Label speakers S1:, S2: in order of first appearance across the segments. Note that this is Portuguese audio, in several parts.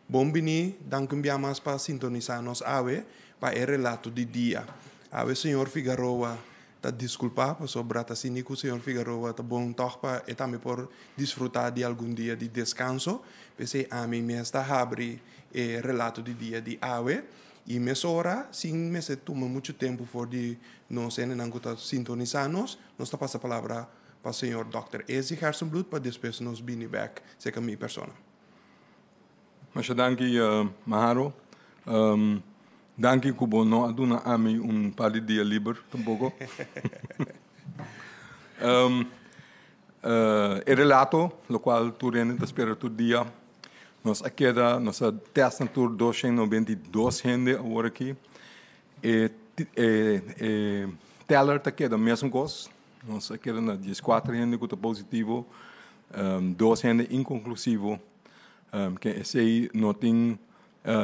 S1: Bombini, dank u mais para sintonizar-nos ave para o relato de dia. Ave, senhor Figueroa, tá desculpa sobre a sinico, senhor Figueroa, tá bom toch para e também por desfrutar de algum dia de descanso. Pensei a mim está abre o relato de dia de ave. E nessa hora, sim, me se toma muito tempo for de nós en sintonizar-nos, nós tá passa a palavra para o senhor Dr. Ezi Hersenbloed para depois nos vir back, seca minha persona.
S2: Mas danke, Maharo. Danke, Kubo, no aduna a mim par de dia livre, tampouco. El relato, lo qual tu rende espera tu dia, nós queda, nós testa tur 292 gente agora aqui. Teller tá queda mesmo coisa. Nós queda na 14 gente que tá positivo, 2 gente inconclusivo. Que esse não tem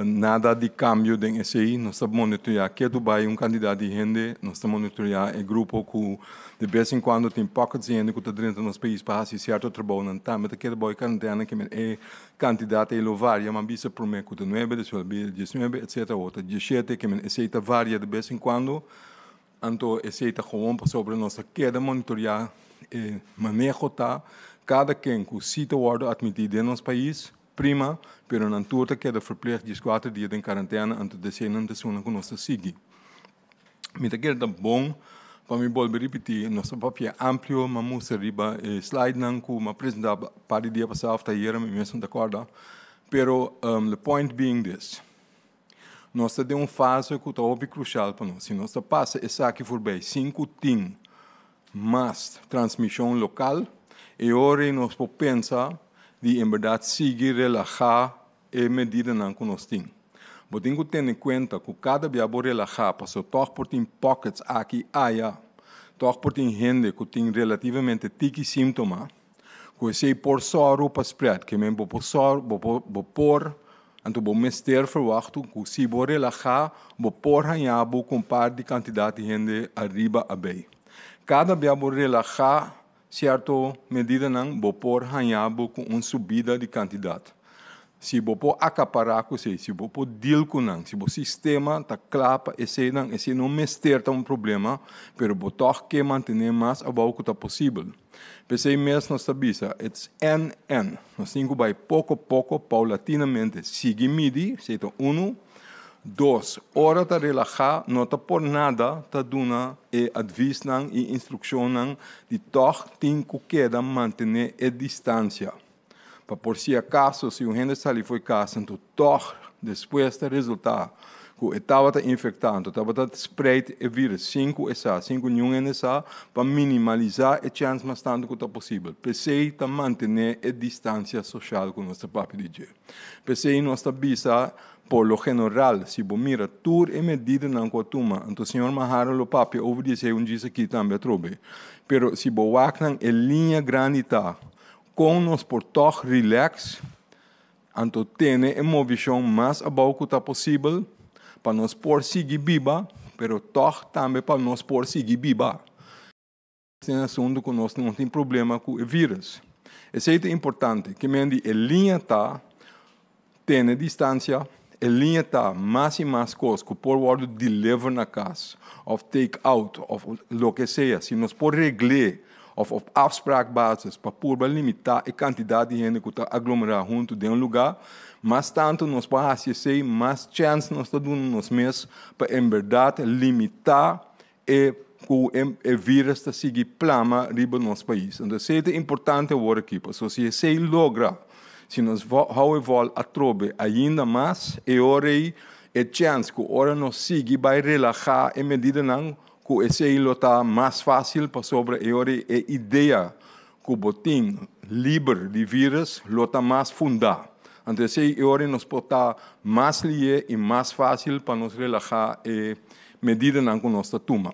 S2: nada de cambio em esse, nós estamos monitoreando que Dubai candidato de gente, nós estamos monitoreando o grupo que de vez em quando tem poucas gente que está dentro do nosso país para fazer certo trabalho, não tá, mas que Dubai quarentena que é candidato ele varia, mas bisa por mim que 9, 19, etc. outra 17 que esse está varia de vez em quando, então esse está gewoon sobre nossa queda monitorear manejo tá cada quem que cita o admitido em nosso país prima, pero não tudo que é verplicht 14 dias em quarentena antes de ser não desuna com nossa seguir. Me tá querendo bom para me voltar repetir nosso papel é amplo, mas muita riba slide não que me apresentar para o dia passado até aí me mesmo de acordo, pero the point being this, nós temos uma fase que é crucial para nós. Se nós passa essa aqui por bem 5 tem mais transmissão local e hoje nós podemos pensar de em verdade seguir relajar e medida não que nós temos. Mas tem que ter em conta que cada vez que relajar, passou toch por tem pockets aqui allá, toch por tem gente que tem relativamente tiki sintoma, que esse por soro para spread, que mesmo por soro, por então vou mester verwachten que se vou relajar, vou por hanhabo com par de quantidade de gente arriba a bem. Cada vez que relajar certo medida não vou por hanhabo com uma subida de quantidade. Se vou por acaparar com se vou por deal com não, se o sistema tá clapa esse não mester tá problema, pero vou toch que manter mais abaixo que tá possível. Pensei mesmo nós sabisa, it's NN. Nós temos que vai pouco a pouco, paulatinamente, seguir medir, seja 1, 2, hora de relajar, não está por nada, está dando adviso e instrução de toch tem que queda manter a distância. Para por si acaso, se o gente ali foi casa, então toch, depois de resultar, que estava infectado, estava spread o vírus, 5 nenhum essa, para minimalizar a chance mais tanto que é possível. Precisa manter a distância social com nosso papo de dia. Precisa nossa visa por lo general, se você mira tudo é medida na cotuma, então o senhor Mahara lo papi obedece diz aqui também trobe. Pero se você vai em linha grande tá, com nós por toch relax, então tem uma visão mais abaixo que tá possível para nós por seguir viva, pero toch também para nós por seguir viva. Esse é um assunto que nós não tem problema com o vírus. Isso é importante, que a linha tá tem distância, a linha está mais e mais coisas que por word deliver na casa, of take out, of lo que seja, se nós por regler, of afspraakbasis, para por limitar a quantidade de gente que está aglomerada junto de um lugar, mas tanto nós podemos fazer, mais chance nós estamos dando nós mesmos para, em verdade, limitar e o vírus está seguir plama riba no nosso país. Então, isso é importante agora aqui, porque se você logra, se nós vamos a trobe ainda mais, e ora é chance que ora nós seguir vai relaxar em medida não que esse está mais fácil para sobre e ora é ideia que o botim livre de vírus está mais fundado. Então esse ora nós pode estar mais livre e mais fácil para nos relaxar e medida não que nós toma.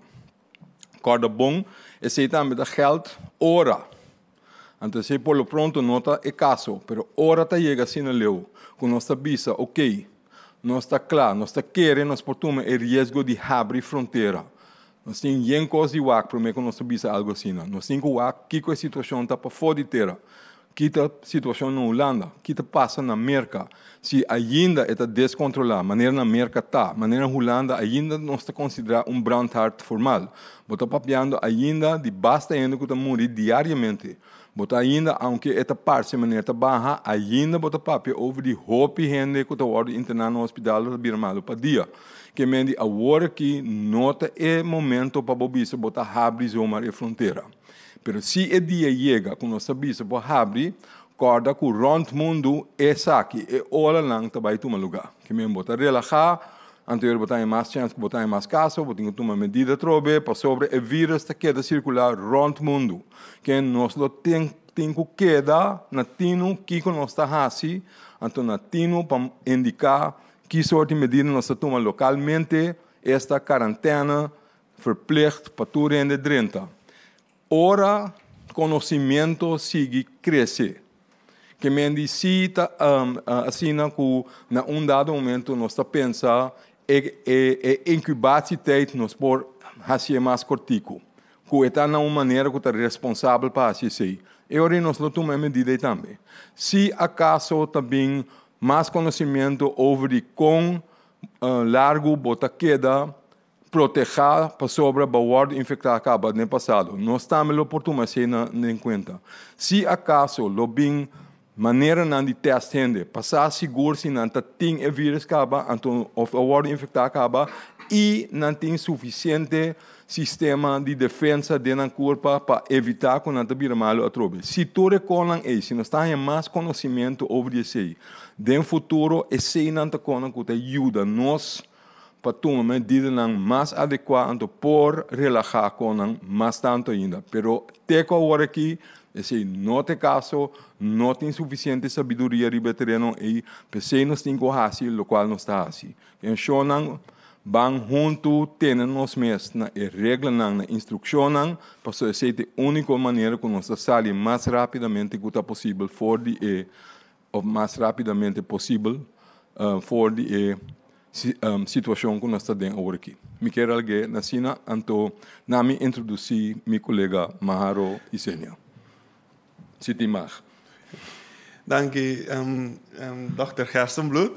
S2: Corda bom, esse também dá geld ora. Então, se por lo pronto não está o caso, mas ora está chega assim na lei, com nossa visa, ok, nós está claro, nós está querendo, nós portamos o risco de abrir fronteira. Nós temos coisa de WAC, para mim, com nossa visa algo assim. Nós temos que WAC, que a situação está para fora de terra. kita situação na Holanda, kita passa na América, se ainda está descontrolada, maneira na América está, maneira na Holanda ainda não está considerada brandhaard formal. Bota papiando ainda de basta ainda que está morrer diariamente. Bota ainda, aunque esta parte maneira está baixa, ainda bota papia over de hope gente que está ordem internado no hospital do Birmalo para dia. Que mendi a hora que nota é momento para bobisa bota abrir zomaar a fronteira. Pero se o dia chega com nossa bisa para abrir, corda que o rond mundo é aqui, é olha lang também toma lugar. Que me bota relaxar, anterior botar mais chance, botar mais caso, botar uma medida trobe para sobre o vírus que queda circular rond mundo. Que nós lo tem que queda na tino que nós está assim, então na tino para indicar que soort de medida nós tomamos localmente esta quarentena verplicht para tudo em 30. Ora, conhecimento sigue crescer. Que me diz assim que na dado momento nós está pensando incubatie-tijd nós por fazer mais cortico. Que está na uma maneira que está responsável para fazer. E agora nós não tomamos medida também. Se acaso também mais conhecimento sobre com largo bota queda proteger para sobre a baward infectar acaba no passado. Nós estamos oportuno mas em conta. Se acaso lo bem maneira não de teste passar seguro se não tem o vírus acaba então o baward infectar acaba e não tem suficiente sistema de defesa de na corpo para evitar que não te malo a trobe. Se tu reconan se nós temos mais conhecimento sobre isso, no futuro esse não te conan que te ajuda nós para tomar medidas mais adequadas por relaxar com mais tanto ainda. Pero teco agora aqui, esse não tem caso, não tem suficiente sabedoria de terreno e pensei nós temos que fazer o qual nós está assim. Então, van junto tenen nos mesmos na regra na instrução para ser a única maneira que nós saímos mais rapidamente que é possível fora de ou mais rapidamente possível fora de situação que nós estamos agora aqui. Me quero alguém na Sina, então, me introduzi meu colega Maharo Isenia. City Mag.
S1: Dank je, Dr. Gerstenbloed.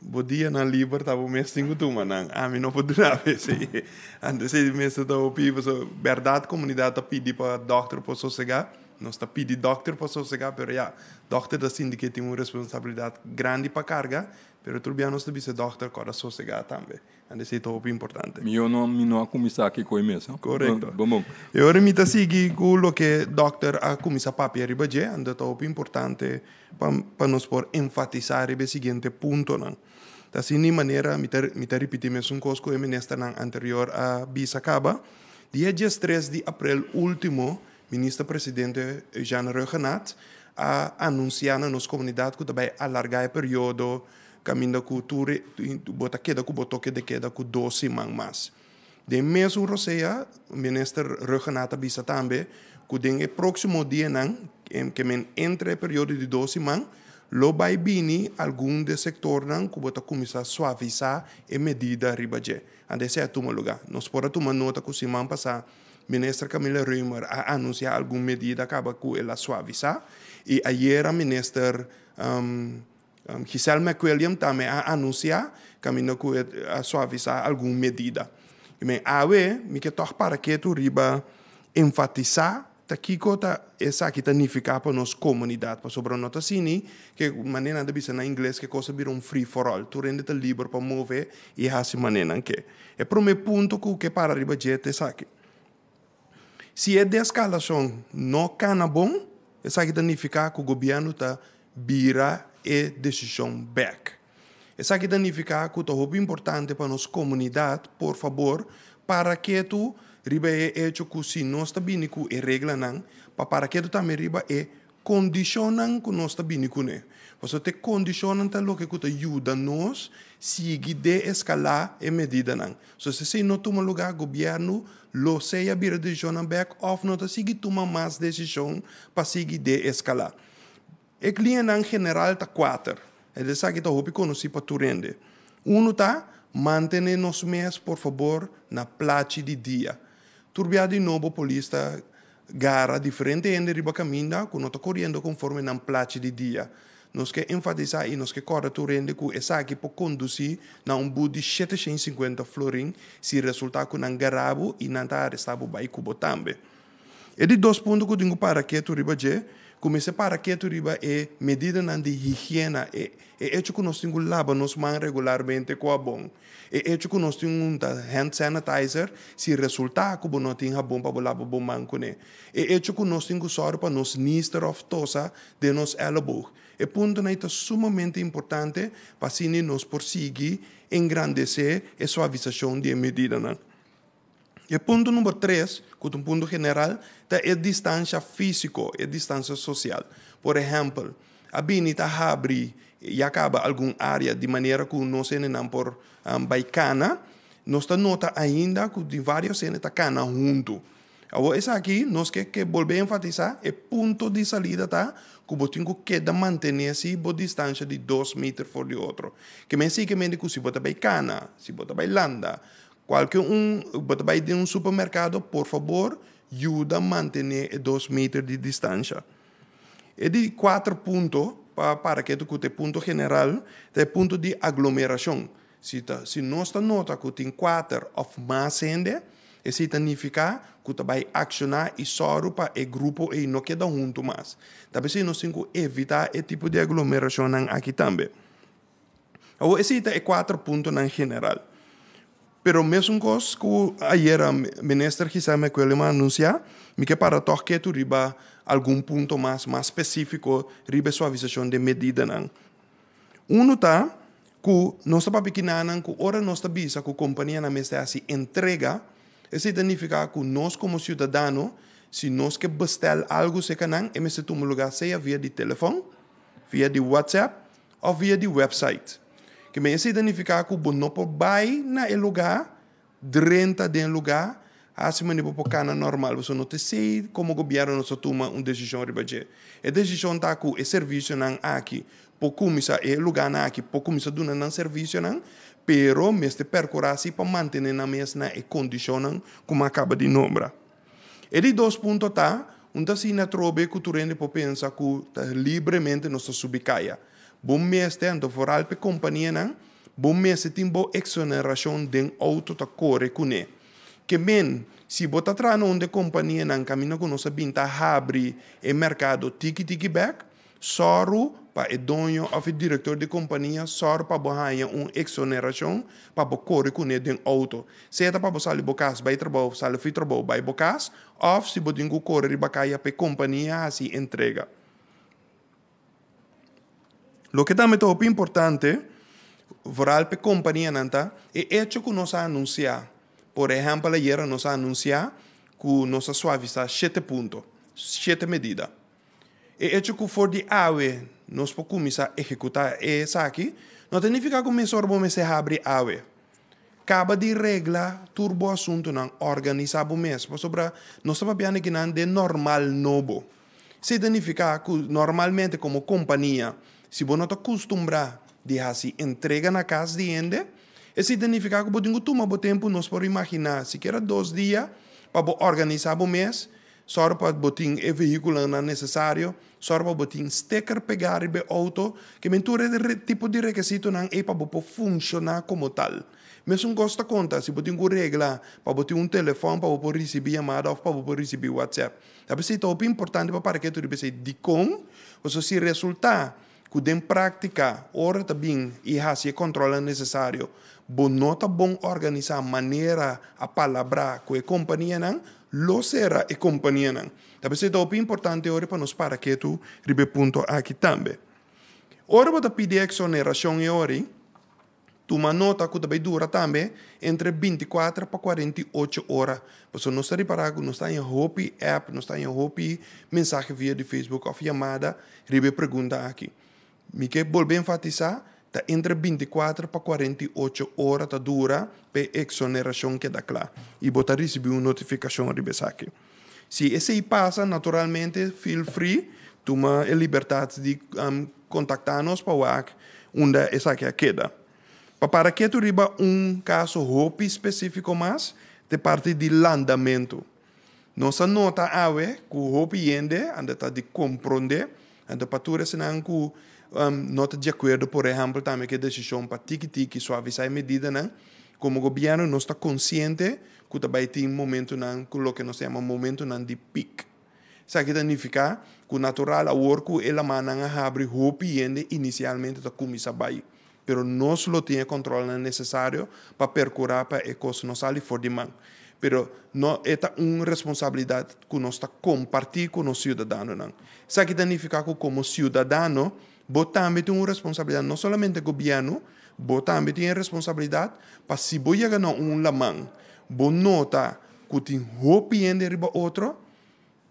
S1: Bom dia na Liber, tá bom mês cinco turma não, a mim não pode dar esse, antes de mês tá o pivo, verdade comunidade tá pedi para doctor para sossegar, nós tá pedi doctor para sossegar, pero já, doctor da sindicato tem uma responsabilidade grande para carga, pero turbianos também ser doctor para sossegar também, antes é top importante.
S2: Eu não começar aqui com isso,
S1: correto.
S2: Bom.
S1: Eu agora me tá seguir com o que doctor a começar papel riba je, anda top importante para nós por enfatizar o seguinte ponto não. Assim, de maneira, me repetir mesmo coisa que eu ministro anterior a Bisacaba. Dia 3 de abril último, ministro-presidente Jean Reugenat a anunciar na nossa comunidade que vai alargar o período caminho cultura bota queda com botoque de queda com 12 semanas mais. De mesmo roceia, o ministro Reugenat avisa também que no próximo dia que entre o período de 12 semanas lo vai bini algum de sector não que bota começar a suavizar e medida ribaje. Ande é toma lugar. Nós podemos tomar nota que semana passada ministra Camila Reumer a anunciar alguma medida acaba com ela suavizar e ayer a ministra Giselle McWilliam também a anunciar caminho com a suavizar alguma medida. E me me que toch para que tu riba enfatizar aqui essa que significa para nossa comunidade, para sobre nota sini, que maneira de bisa na inglês que coisa vira free for all, tu rende livre para mover e assim maneira que. É para o ponto que para riba jete aqui. Se é de escalação não cana bom, essa que significa que o governo tá vira e decisão back. Essa que significa que é importante para nossa comunidade, por favor, para que tu riba é hecho que se nós está bem com a regra não, para que tu também riba é condicionam que nós está bem com ele. Você te condicionam tá lo que tu ajuda nós seguir de escalar a medida não. Se não toma lugar governo lo seja vira decisão back off não tá seguir toma mais decisão para seguir de escalar. O cliente em general tá 4. É dessa que tá hopi conheci para tu rende. Tá manter nos mês por favor na place de dia. Turbia de novo polícia gara diferente ende riba caminda, que não está correndo conforme na place de dia. Nós que enfatizar e nós que corre tu rende que essa aqui pode conduzir na bus de 750 florin se resultar com um garabo e não está arrestado by cubo também. E de dois pontos que eu tenho para que tu riba je, comece para que tu riba é medida de higiene, é hecho que nós temos lava nos mãos regularmente com a bom. É hecho que nós temos hand sanitizer, se resultar que não tem bom para lavar bom mão com ele. É hecho que nós temos sorte para nos nister of tosa de nos elbow. E ponto é sumamente importante para se nos prosseguir, engrandecer e suavização de medida. E ponto número 3, que é um ponto general, é a distância física e a distância social. Por exemplo, a binita abre e acaba alguma área de maneira que não se não por baicana, nós nota ainda que de vários cenas está cana junto. Agora, esse aqui, nós que volver a enfatizar, é ponto de salida, tá? Que você tem que manter-se a distância de 2 metros por de outro. Que me siga que se você vai cana, se você vai landa, qualquer você vai de um supermercado, por favor, ajuda a manter 2 metros de distância. E de 4 pontos, para que tu tenha ponto general, é ponto de aglomeração. Se nós nota que tem 4 ou mais gente, isso significa que tu vai acionar e só para o grupo e não queda junto mais. Talvez nós temos que evitar esse tipo de aglomeração aqui também. Agora, esse é 4 pontos em geral. Pero mesmo coisa que ayer a ministra quizá me anunciar, me que para toque tu riba algum ponto mais específico, riba suavização de medida. Tá que nós estamos pequenanos, que ora nós estamos que a companhia na mesa assim entrega. Isso significa que nós, como cidadãos, se nós que bestel algo se canang, e me se toma lugar, seja via de telefone, via de WhatsApp ou via de website. Que me significa que não pode ir na lugar, dentro do lugar, assim maneira para cana normal. Você não sei como o governo não toma uma decisão ribaje. A decisão está que o serviço não aqui, por começar o lugar aqui, por começar a dar serviço não, pero mestre percorrer para manter na mesma condição como acaba de nombrar. E de 2 pontos tá, se na trobe que tu rende para pensar que livremente não se subicaia. Bom mestre, então foral para companhia não, bom mestre tem boa exoneração de auto tá corre com ele. Que men, se botar atrás onde companhia não caminha com nossa binta abre o mercado tiki back, só para o dono ou o diretor de companhia, só para ganhar uma exoneração para correr com ele em auto. Se é para você sair bocas, vai trabalhar, sair fui trabalhar, vai bocas, ou se você tem que correr para a companhia, assim entrega. O que também é importante, para a companhia, é hecho que nós anunciar. Por exemplo, ayer nós anunciar que nós suavizar 7 pontos, 7 medidas. É hecho que for de AWE, nós podemos começar a executar isso aqui, não significa que nós vamos abrir AWE. Acaba de regra, turbo assunto, não organizar o mês. Sobre nós estamos vendo que não é normal novo. Significa que normalmente como companhia, se você não está acostumado a se entrega na casa de ende, isso significa que você toma o tempo, nós podemos imaginar, se quer 2 dias, para organizar o mês, só para botar o veículo necessário, só para botar sticker pegar o auto, que mentura de tipo de requisito não é para funcionar como tal. Mesmo gosta conta, se você tem uma regra para botar um telefone para receber chamada ou para receber WhatsApp. Talvez seja importante para que tu receber de com, ou se resultar que den prática, ora também e se controla necessário, bom nota bom organizar maneira a palavra com a companhia não, lo será a companhia não. Talvez seja importante ora para nós para que tu ribe ponto aqui também. Ora para pedir exoneração e ora, tu uma nota que também dura também entre 24 para 48 horas. Você não está reparando, não está em Hopi app, não está em Hopi mensagem via de Facebook ou chamada, ribe pergunta aqui. Me quer volver a enfatizar, tá entre 24 para 48 horas tá dura para exoneração que dá claro. E botar receber uma notificação de aqui. Se esse aí passa, naturalmente, feel free, toma a liberdade de contactar-nos para o onde essa aqui queda. Para que tu riba caso roupa específico mais, de parte de landamento. Nossa nota ave, que hopi yende, anda tá de compreender, anda patura senang que nota de acordo, por exemplo, também que decisão para tiki-tiki suavizar a medida, né? Como governo, nós está consciente que também tem momento, né, que o que nós chamamos momento né, de pico. Isso aqui significa que o natural, a work, ela mana abre hopi yende, inicialmente está começar a bair. Pero nós não temos controle necessário para percurar para a coisa não sair fora de mão. Pero não é uma responsabilidade que nós está compartilhando com os cidadãos. Isso aqui significa que como cidadão, você também tem uma responsabilidade, não somente o governo, você também tem a responsabilidade para se você chegar a lamang, você nota que tem hopi em riba outro,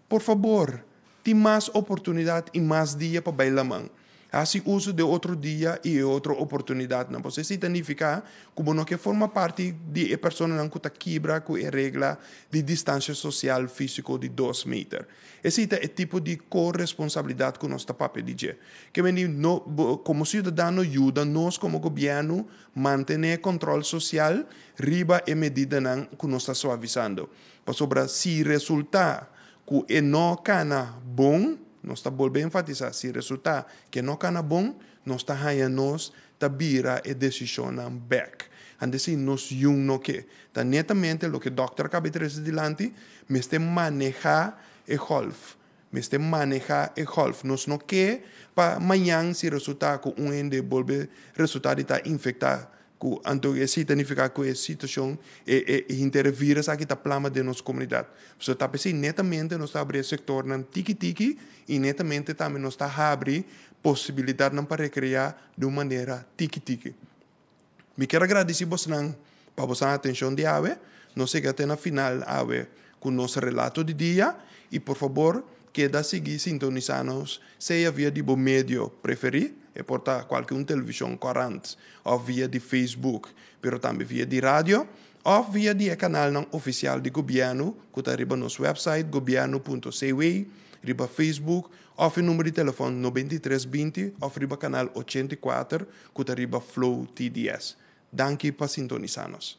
S1: por favor, tem mais oportunidade e mais dia para bailar lamang. Assim, uso de outro dia e outra oportunidade. Não pode significar como não que forma parte de pessoa que está quebra com a regra de distância social físico de 2 metros. Esse é o tipo de corresponsabilidade que nós estamos pedindo. Que como cidadão ajuda nós como governo manter controle social riba e medida que nós estamos suavizando. Para sobre se resultar que não cana bom, nós está voltando a enfatizar, se resulta que não cana bom, nós está nós está vira a decisão back. Ande assim, nós não que, tá netamente o que o doutor acaba de dizer delante, me está manejar o golf, nós não quer para amanhã se resulta que ende volve resultado está infectado. Então, isso significa que a situação intervir aqui da plama de nossa comunidade. Então, está pensando, netamente, nós estamos abrindo o setor na tiki-tiki e netamente também nós estamos abrindo possibilidade para recriar de uma maneira tiki-tiki. Me quero agradecer você para a vossa atenção de ave. Nós chegamos até na final ave com o nosso relato de dia e, por favor, queda seguir sintonizando, seja via de bom meio preferido, e portar qualquer televisão corrente, ou via de Facebook, pero também via de rádio, ou via de canal oficial do governo, que está riba no nosso website, governo.cw, riba Facebook, ou o número de telefone 9320, ou riba canal 84, que está riba Flow TDS. Danke para sintonizar-nos.